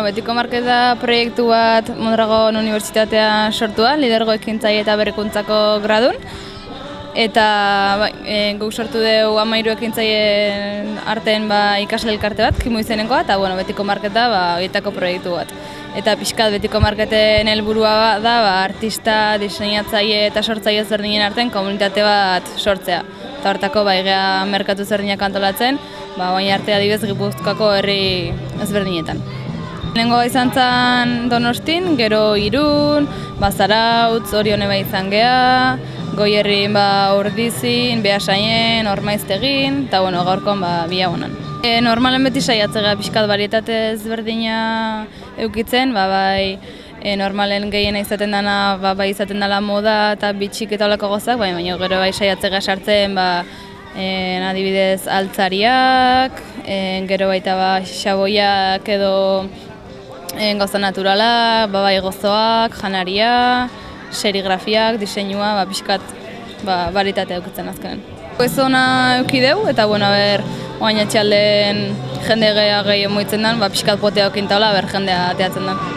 Betiko Marketa proiektu bat Mondragon Unibertsitatean sortua, lidergo ekintzaile eta berrikuntzako gradun. Eta guk sortu dugu 13 ekintzaileen artean ikasle elkarte bat, Kimu izenenkoa, eta Betiko Marketa horietako proiektu bat. Eta pixkat Betiko Marketen helburua da artista, diseinatzaile eta sortzaile ezberdinen artean komunitate bat sortzea. Eta hortako gea merkatu ezberdinak antolatzen, baina arte adibidez Gipuzkoako herri ezberdinetan. Lehenengoa izan zen Donostin, gero Irun, Zarautz, Orion eba izan geha, Goierrin Urdizin, Beasainen, Ormaiztegin, eta gaurkoan Biagunan. Normalen beti saiatzea pixkat barietate ezberdina eukitzen, normalen gehiena izaten dena, izaten dela moda eta bitxik eta olako gozak, baina gero saiatzea sartzen, adibidez altzariak, gero baita xaboiak edo gauza naturala, gozoak, janaria, serigrafiak, diseinua, pixkat baritatea eukitzen azkenen. Ez hona eukideu, eta oain atxalden jende gehiago moitzen den, pixkat potea eukintala, jendea ateatzen den.